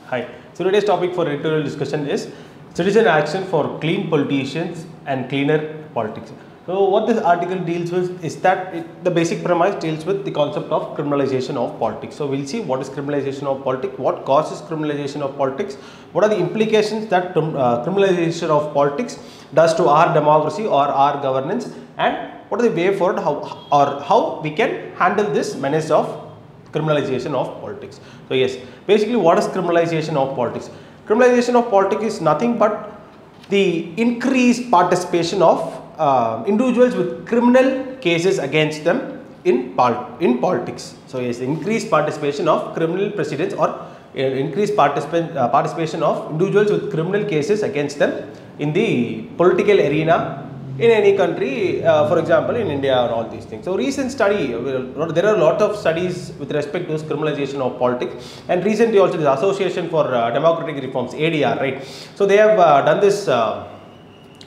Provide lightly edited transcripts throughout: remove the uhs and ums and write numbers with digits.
Hi. So today's topic for editorial discussion is citizen action for clean politicians and cleaner politics. So what this article deals with is that the basic premise deals with the concept of criminalization of politics. So we'll see what is criminalization of politics, what causes criminalization of politics, what are the implications that criminalization of politics does to our democracy or our governance, and what are the way forward, how we can handle this menace of criminalization of politics. So yes, basically what is criminalization of politics? Criminalization of politics is nothing but the increased participation of individuals with criminal cases against them in politics. So yes, increased participation of criminal precedents or increased participation of individuals with criminal cases against them in the political arena in any country, for example in India or all these things. So recent study, there are a lot of studies with respect to this criminalization of politics, and recently also the Association for Democratic Reforms, ADR, right? So they have done this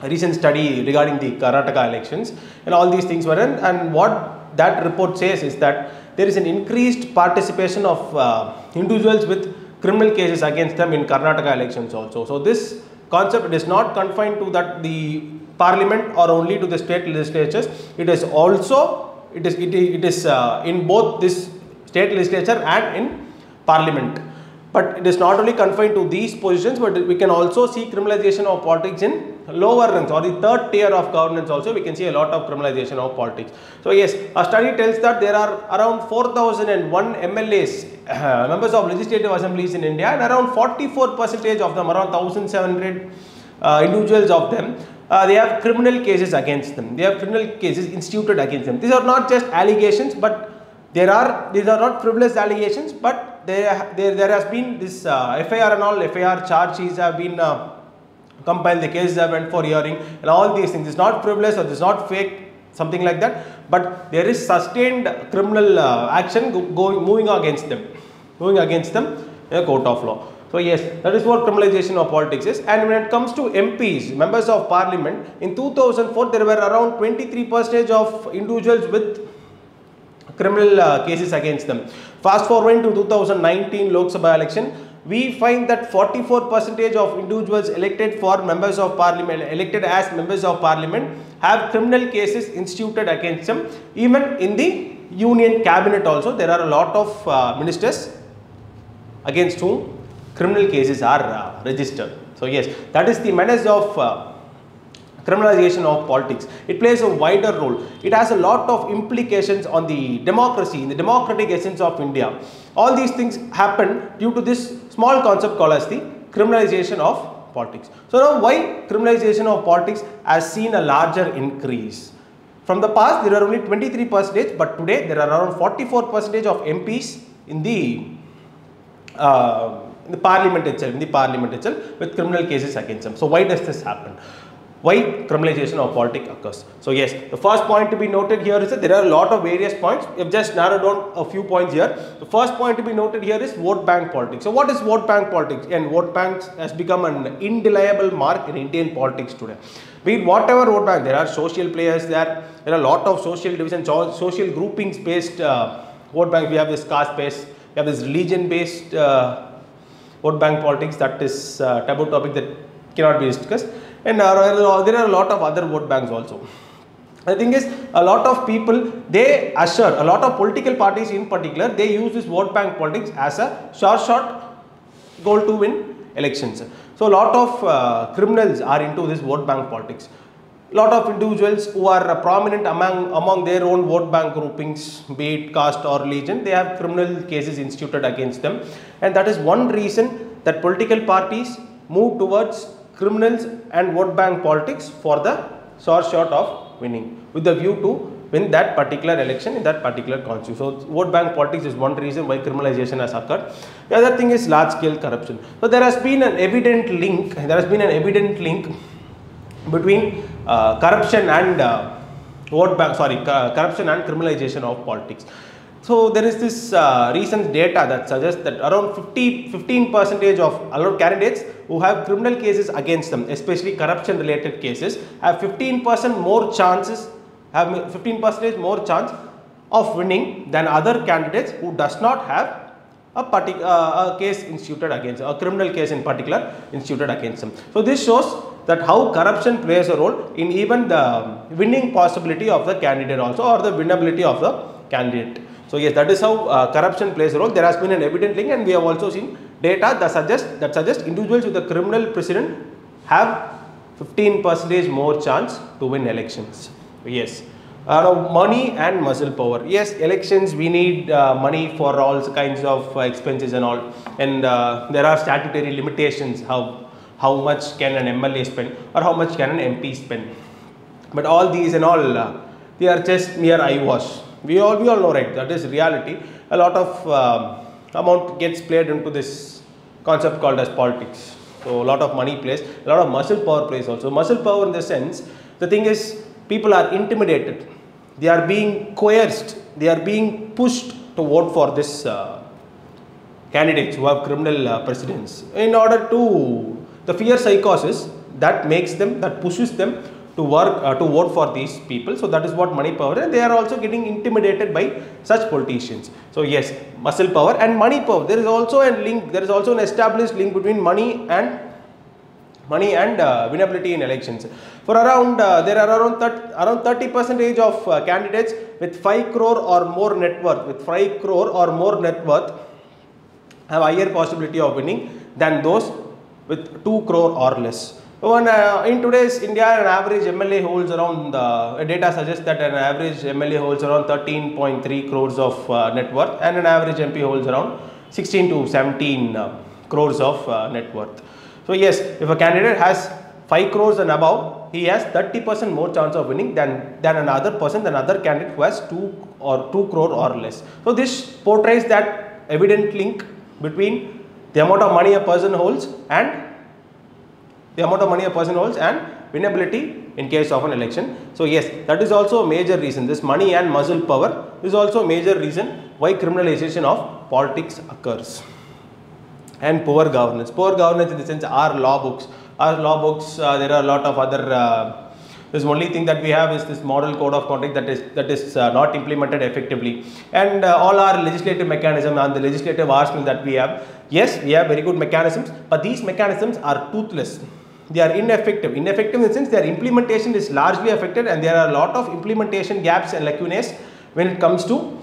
recent study regarding the Karnataka elections, and all these things were done, and what that report says is that there is an increased participation of individuals with criminal cases against them in Karnataka elections also. So this concept is not confined to that the parliament or only to the state legislatures. It is also it is in both this state legislature and in parliament. But it is not only confined to these positions, but we can also see criminalization of politics in lower ranks or the third tier of governance also. We can see a lot of criminalization of politics. So yes, a study tells that there are around 4001 MLAs, members of legislative assemblies in India, and around 44% of them, around 1700 individuals of them, they have criminal cases against them. They have criminal cases instituted against them. These are not just allegations, but these are not frivolous allegations, but there has been this FIR and all FIR charge sheets have been compiled, the cases have went for hearing, and all these things. It's not frivolous or it's not fake, something like that, but there is sustained criminal action moving against them in a court of law. So yes, that is what criminalization of politics is. And when it comes to MPs, members of parliament, in 2004 there were around 23% of individuals with criminal cases against them. Fast forward to 2019 Lok Sabha election, we find that 44% of individuals elected for members of parliament, elected as members of parliament, have criminal cases instituted against them. Even in the union cabinet also, there are a lot of ministers against whom criminal cases are registered. So yes, that is the menace of criminalization of politics. It plays a wider role. It has a lot of implications on the democracy, in the democratic essence of India. All these things happen due to this small concept called as the criminalization of politics. So now why criminalization of politics has seen a larger increase? From the past there are only 23%, but today there are around 44% of MPs in the parliament itself, with criminal cases against them. So why does this happen? Why criminalization of politics occurs? So yes, the first point to be noted here is that there are a lot of various points. We have just narrowed down a few points here. The first point to be noted here is vote bank politics. So what is vote bank politics? And vote banks has become an indelible mark in Indian politics today. Be it whatever vote bank, there are social players, there are a lot of social divisions, social groupings based vote bank. We have this caste based, we have this religion based vote bank politics. That is a taboo topic that cannot be discussed. And there are a lot of other vote banks also. The thing is, a lot of people, they assure, a lot of political parties in particular, they use this vote bank politics as a short goal to win elections. So a lot of criminals are into this vote bank politics. A lot of individuals who are prominent among their own vote bank groupings, be it caste or religion, they have criminal cases instituted against them. And that is one reason that political parties move towards criminals and vote bank politics for the short of winning, with the view to win that particular election in that particular constituency. So between bank politics is one reason why criminalization has occurred. The other thing is large scale corruption. So there has been an evident link between corruption and corruption and criminalization of politics. So there is this recent data that suggests that around 15% of candidates who have criminal cases against them, especially corruption related cases, have 15% more chances, have 15% more chance of winning than other candidates who does not have a case instituted against, a criminal case in particular instituted against him. So this shows that how corruption plays a role in even the winning possibility of the candidate also, or the winnability of the candidate. So yes, that is how corruption plays a role. There has been an evident link, and we have also seen data that suggest individuals with a criminal precedent have 15% more chance to win elections. Yes. Money and muscle power. Yes, elections, we need money for all kinds of expenses and all, and there are statutory limitations how much can an MLA spend or how much can an MP spend. But all these and all, they are just mere eyewash. We all know, right? That is reality. A lot of amount gets played into this concept called as politics. So a lot of money plays, a lot of muscle power plays also. Muscle power in the sense, the thing is, people are intimidated, they are being coerced, they are being pushed to vote for this candidates who have criminal precedents, in order to, the fear psychosis that makes them, that pushes them to work, to vote for these people. So that is what money power, and they are also getting intimidated by such politicians. So yes, muscle power and money power, there is also a link, there is also an established link between money and winnability in elections. For around, there are around 30% of candidates with 5 crore or more net worth, have higher possibility of winning than those with 2 crore or less. So in today's India, an average MLA holds around, data suggests that an average MLA holds around 13.3 crores of net worth, and an average MP holds around 16 to 17 crores of net worth. So yes, if a candidate has 5 crores and above, he has 30% more chance of winning than another candidate who has 2 crore or less. So this portrays that evident link between the amount of money a person holds and winnability in case of an election. So yes, that is also a major reason. This money and muscle power is also a major reason why criminalization of politics occurs. And poor governance. Poor governance in the sense, our law books. There are a lot of other, this only thing that we have is this model code of conduct that is not implemented effectively. And all our legislative mechanism and the legislative arsenal that we have, yes, we have very good mechanisms, but these mechanisms are toothless. They are ineffective. Ineffective in the sense their implementation is largely affected, and there are a lot of implementation gaps and lacunae when it comes to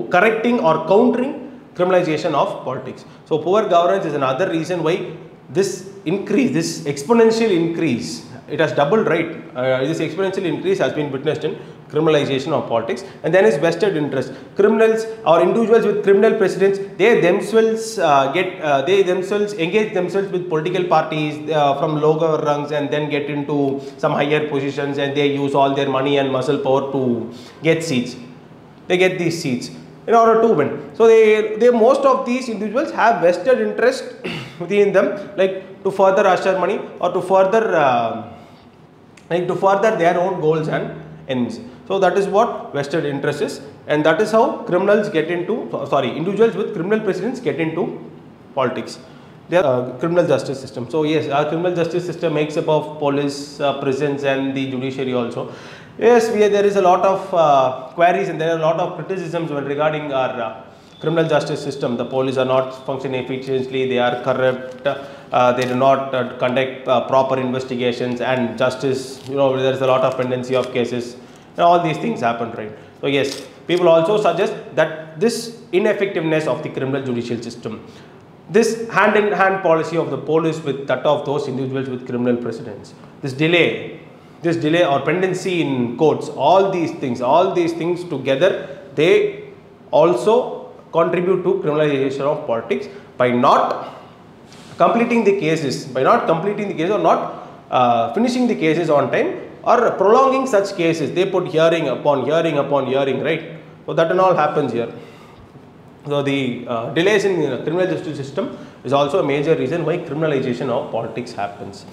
correcting or countering criminalization of politics. So poor governance is another reason why this exponential increase, it has doubled, right? This exponential increase has been witnessed in criminalization of politics. And then is vested interest. Criminals or individuals with criminal precedents, they themselves engage themselves with political parties from lower rungs, and then get into some higher positions, and they use all their money and muscle power to get seats. They get these seats in order to win. So most of these individuals have vested interest within them, like to further usher money or to further their own goals and ends. So that is what vested interest is, and that is how individuals with criminal precedents get into politics. Their criminal justice system. So yes, our criminal justice system makes up of police, prisons, and the judiciary also. Yes, there is a lot of queries, and there are a lot of criticisms regarding our criminal justice system. The police are not functioning efficiently, they are corrupt, they do not conduct proper investigations, and justice, there is a lot of pendency of cases, and all these things happen, right? So yes, people also suggest that this ineffectiveness of the criminal judicial system, this hand-in-hand policy of the police with that of those individuals with criminal precedents, this delay or pendency in courts, all these things together, they also contribute to criminalization of politics by not completing the cases, or not finishing the cases on time, or prolonging such cases. They put hearing upon hearing, right? So that and all happens here. So the delays in the criminal justice system is also a major reason why criminalization of politics happens.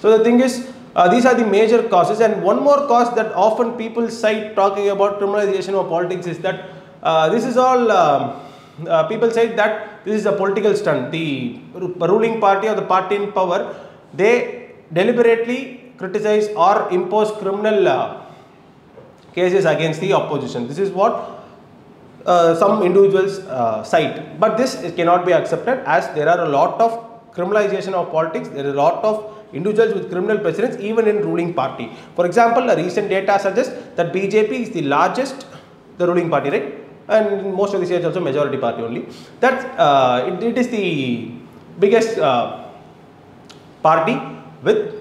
So the thing is, these are the major causes, and one more cause that often people cite talking about criminalization of politics is that this is all, people say that this is a political stunt. The ruling party or the party in power, they deliberately criticize or impose criminal cases against the opposition. This is what some individuals' side. But this cannot be accepted, as there are a lot of criminalization of politics. There is a lot of individuals with criminal precedents even in ruling party. For example, a recent data suggests that BJP is the largest, the ruling party, right? And in most of the states also majority party only. That it is the biggest party with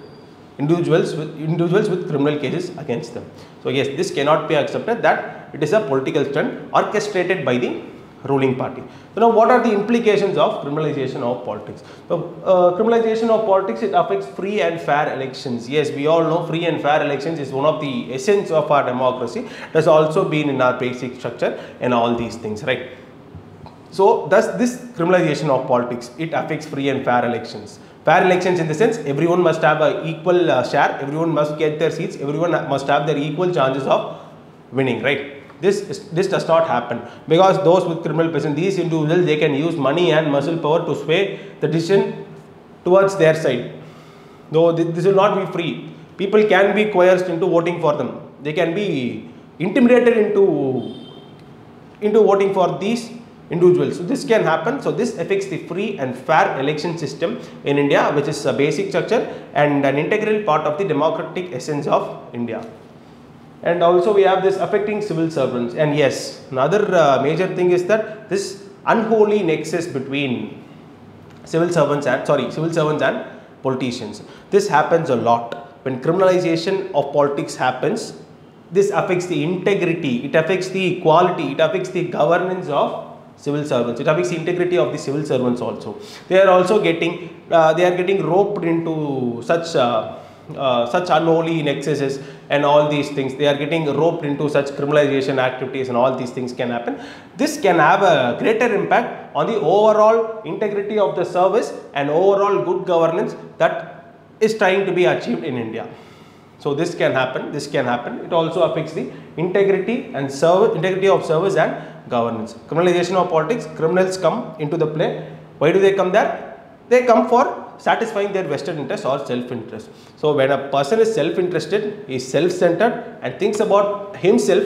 individuals with criminal cases against them. So yes, this cannot be accepted, that it is a political stunt orchestrated by the ruling party. So now, what are the implications of criminalization of politics? So criminalization of politics, it affects free and fair elections. Yes, we all know free and fair elections is one of the essence of our democracy. It has also been in our basic structure and all these things, right? So thus this criminalization of politics, it affects free and fair elections. Fair elections in the sense, everyone must have an equal share, everyone must get their seats, everyone must have their equal chances of winning, right? This does not happen, because those with criminal precedent, these individuals, they can use money and muscle power to sway the decision towards their side. Though this will not be free. People can be coerced into voting for them. They can be intimidated into voting for these individuals. So this can happen. So this affects the free and fair election system in India, which is a basic structure and an integral part of the democratic essence of India. And also we have this affecting civil servants. And yes, another major thing is that this unholy nexus between civil servants and politicians. This happens a lot. When criminalization of politics happens, this affects the integrity, it affects the quality, it affects the governance of civil servants. It affects the integrity of the civil servants also. They are also getting roped into such unholy nexuses and all these things. They are getting roped into such criminalization activities, and all these things can happen. This can have a greater impact on the overall integrity of the service and overall good governance that is trying to be achieved in India. So this can happen. It also affects the integrity of service and governance. Criminalization of politics, criminals come into the play. Why do they come there? They come for satisfying their vested interest or self-interest. So when a person is self-interested, is self-centered and thinks about himself,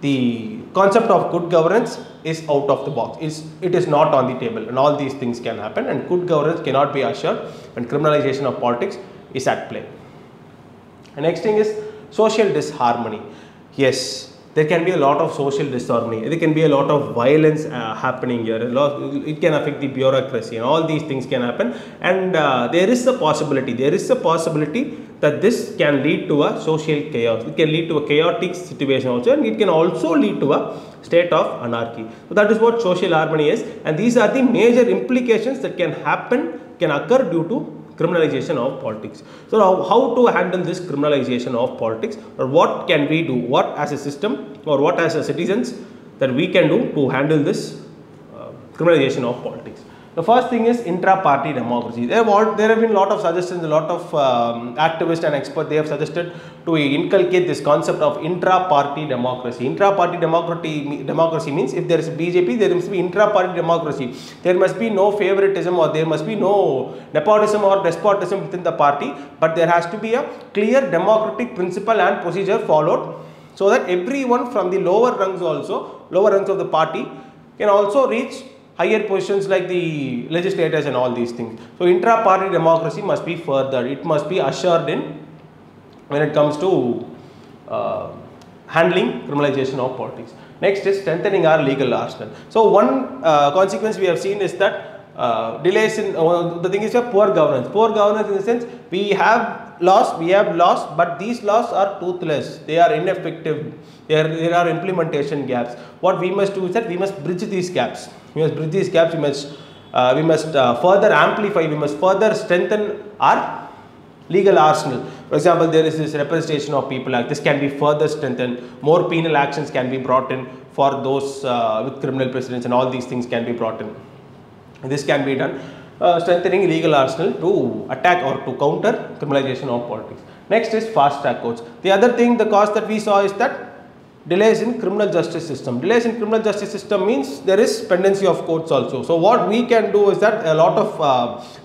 the concept of good governance is out of the box. It is not on the table, and all these things can happen, and good governance cannot be assured when criminalization of politics is at play. The next thing is social disharmony. Yes, there can be a lot of social disharmony. There can be a lot of violence happening here. It can affect the bureaucracy, and all these things can happen. And there is a possibility that this can lead to a social chaos. It can lead to a chaotic situation also, and it can also lead to a state of anarchy. So that is what social harmony is, and these are the major implications that can occur due to criminalization of politics. So now, how to handle this criminalization of politics, or what can we do, what as a system or what as a citizens that we can do to handle this criminalization of politics. The first thing is intra-party democracy. There have been a lot of suggestions, a lot of activists and experts, they have suggested to inculcate this concept of intra-party democracy. Intra-party democracy means if there is BJP, there must be intra-party democracy. There must be no favoritism, or there must be no nepotism or despotism within the party, but there has to be a clear democratic principle and procedure followed, so that everyone from the lower rungs of the party can also reach higher positions like the legislators and all these things. So intra-party democracy must be furthered. It must be assured in when it comes to handling criminalization of politics. Next is strengthening our legal arsenal. So one consequence we have seen is that delays in the thing is a poor governance. Poor governance in the sense we have laws, but these laws are toothless. They are ineffective. There are implementation gaps. What we must do is that we must bridge these gaps. We must further amplify, we must further strengthen our legal arsenal. For example, there is this Representation of People Act. This can be further strengthened. More penal actions can be brought in for those with criminal precedents, and all these things can be brought in. This can be done, strengthening legal arsenal to attack or to counter criminalization of politics. Next is fast track courts. The other thing, the cause that we saw is that delays in criminal justice system. Delays in criminal justice system means there is pendency of courts also. So what we can do is that a lot of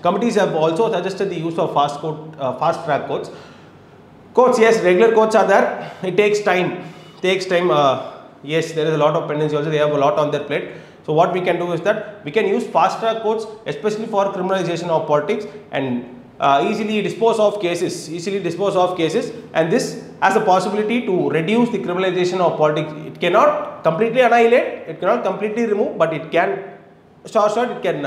committees have also suggested the use of fast track courts. Courts, yes, regular courts are there. It takes time. Yes, there is a lot of pendency also, they have a lot on their plate. So what we can do is that we can use fast track courts especially for criminalization of politics and easily dispose of cases, and this has a possibility to reduce the criminalization of politics. It cannot completely annihilate, it cannot completely remove, but it can it can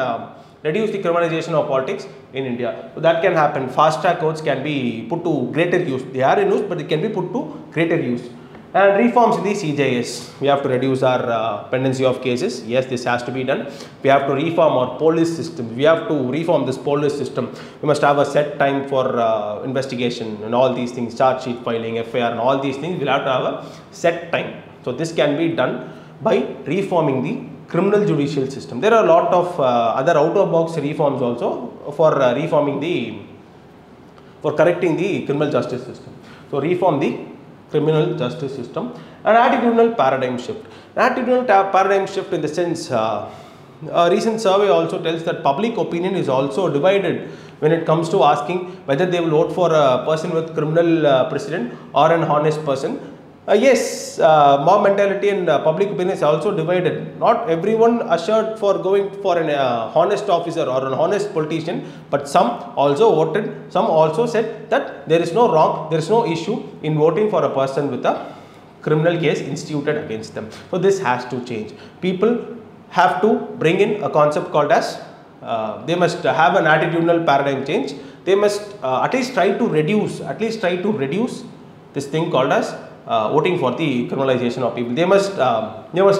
reduce the criminalization of politics in India. So that can happen. Fast track courts can be put to greater use. They are in use, but it can be put to greater use. And reforms in the CJS. We have to reduce our pendency of cases. Yes, this has to be done. We have to reform our police system. We have to reform this police system. We must have a set time for investigation and all these things, charge sheet filing, FIR and all these things. We'll have to have a set time. So this can be done by reforming the criminal judicial system. There are a lot of other out of box reforms also for correcting the criminal justice system. So reform the criminal justice system. And attitudinal paradigm shift. Attitudinal paradigm shift in the sense, a recent survey also tells that public opinion is also divided when it comes to asking whether they will vote for a person with criminal precedent or an honest person. Yes, mob mentality and public opinion is also divided. Not everyone assured for going for an honest officer or an honest politician, but some also voted, some also said that there is no wrong, there is no issue in voting for a person with a criminal case instituted against them. So this has to change. People have to bring in a concept called as, they must have an attitudinal paradigm change. They must at least try to reduce this thing called as voting for the criminalization of people. They must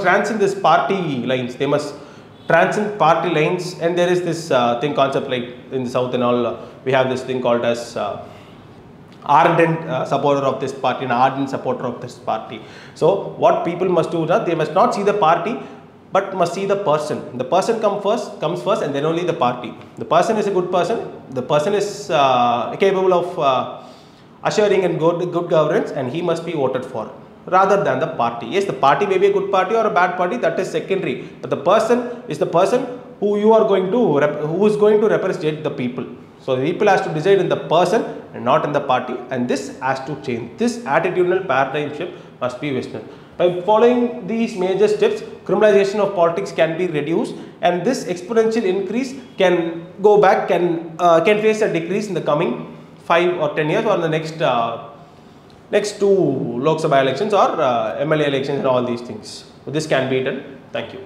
transcend this party lines. They must transcend party lines, and there is this concept like in the south and all. We have this thing called as ardent supporter of this party and ardent supporter of this party. So what people must do is that they must not see the party, but must see the person. The person comes first, and then only the party. The person is a good person. The person is capable of assuring and good governance, and he must be voted for rather than the party. Yes, the party may be a good party or a bad party, that is secondary, but the person is the person who is going to represent the people. So the people has to decide in the person and not in the party, and this has to change. This attitudinal paradigm shift must be witnessed. By following these major steps, criminalization of politics can be reduced, and this exponential increase can go back, can face a decrease in the coming 5 or 10 years, or in the next two Lok Sabha elections or MLA elections and all these things. So this can be done. Thank you.